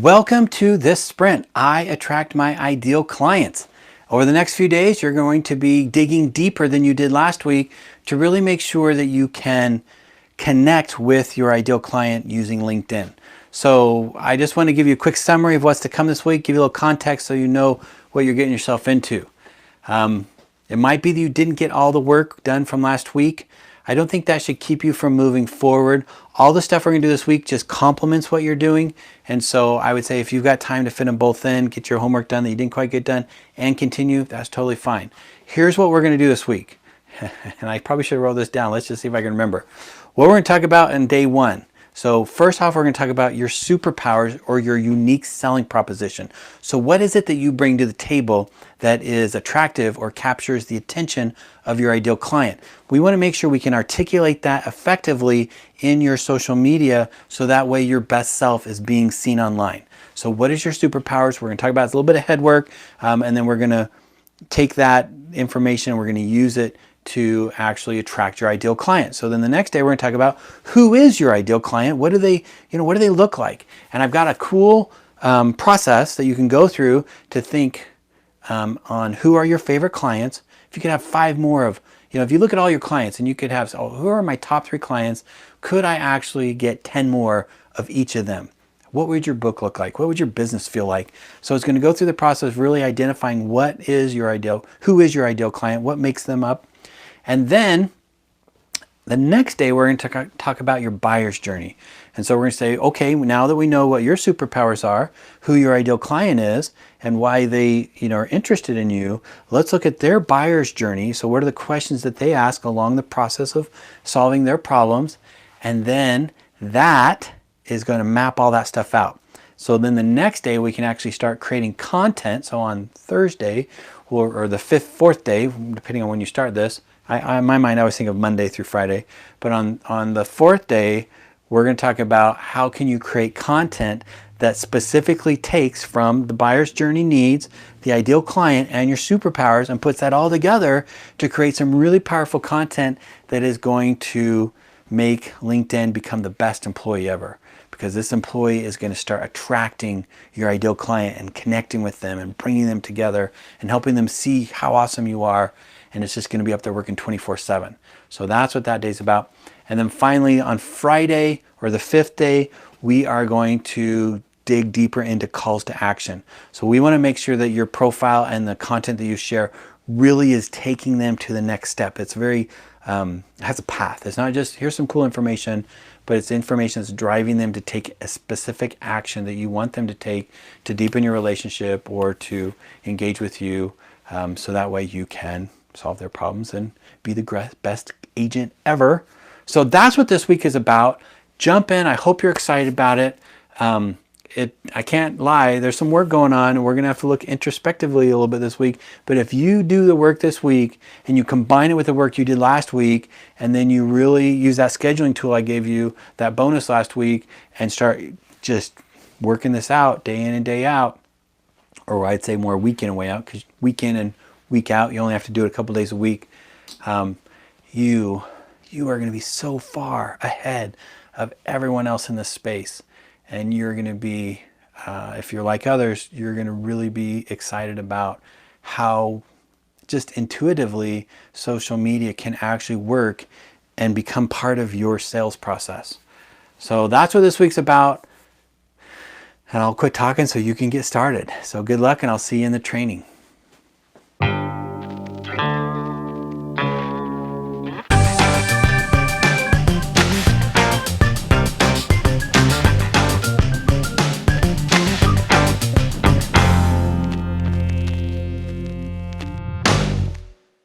Welcome to this sprint. I attract my ideal clients. Over the next few days, you're going to be digging deeper than you did last week to really make sure that you can connect with your ideal client using LinkedIn. So I just want to give you a quick summary of what's to come this week, give you a little context so you know what you're getting yourself into. It might be that you didn't get all the work done from last week. I don't think that should keep you from moving forward. All the stuff we're going to do this week just complements what you're doing. And so I would say if you've got time to fit them both in, get your homework done that you didn't quite get done, and continue, that's totally fine. Here's what we're going to do this week. And I probably should have wrote this down. Let's just see if I can remember. What we're going to talk about in day one. So first off, we're going to talk about your superpowers or your unique selling proposition. So what is it that you bring to the table that is attractive or captures the attention of your ideal client? We want to make sure we can articulate that effectively in your social media so that way your best self is being seen online. So what is your superpowers? We're going to talk about it. It's a little bit of head work, and then we're going to take that information and we're going to use it to actually attract your ideal client. So then the next day we're going to talk about who is your ideal client? What do they look like? And I've got a cool process that you can go through to think on who are your favorite clients. If you could have 5 more of, if you look at all your clients and you could have, who are my top 3 clients? Could I actually get 10 more of each of them? What would your book look like? What would your business feel like? So it's going to go through the process of really identifying who is your ideal client, what makes them up. And then the next day, we're going to talk about your buyer's journey. And so we're going to say, okay, now that we know what your superpowers are, who your ideal client is, and why they are interested in you, let's look at their buyer's journey. So what are the questions that they ask along the process of solving their problems? And then that is going to map all that stuff out. So then the next day, we can actually start creating content. So on Thursday, or the 4th day, depending on when you start this, in my mind, I always think of Monday through Friday. But on the 4th day, we're going to talk about how can you create content that specifically takes from the buyer's journey needs, the ideal client, and your superpowers and puts that all together to create some really powerful content that is going to make LinkedIn become the best employee ever. Because this employee is going to start attracting your ideal client and connecting with them and bringing them together and helping them see how awesome you are. And it's just going to be up there working 24/7. So that's what that day's about. And then finally on Friday or the 5th day, we are going to dig deeper into calls to action. So we want to make sure that your profile and the content that you share really is taking them to the next step. It's very, it has a path. It's not just here's some cool information, but it's information that's driving them to take a specific action that you want them to take to deepen your relationship or to engage with you, so that way you can solve their problems and be the best agent ever. So that's what this week is about. Jump in. I hope you're excited about it. I can't lie. There's some work going on, and we're going to have to look introspectively a little bit this week. But if you do the work this week and you combine it with the work you did last week, and then you really use that scheduling tool I gave you, that bonus last week, and start just working this out day in and day out, or I'd say more week in and way out, because week in and week out, you only have to do it a couple days a week. You are going to be so far ahead of everyone else in this space. And you're going to be, if you're like others, you're going to really be excited about how just intuitively social media can actually work and become part of your sales process. So that's what this week's about. And I'll quit talking so you can get started. So good luck, and I'll see you in the training.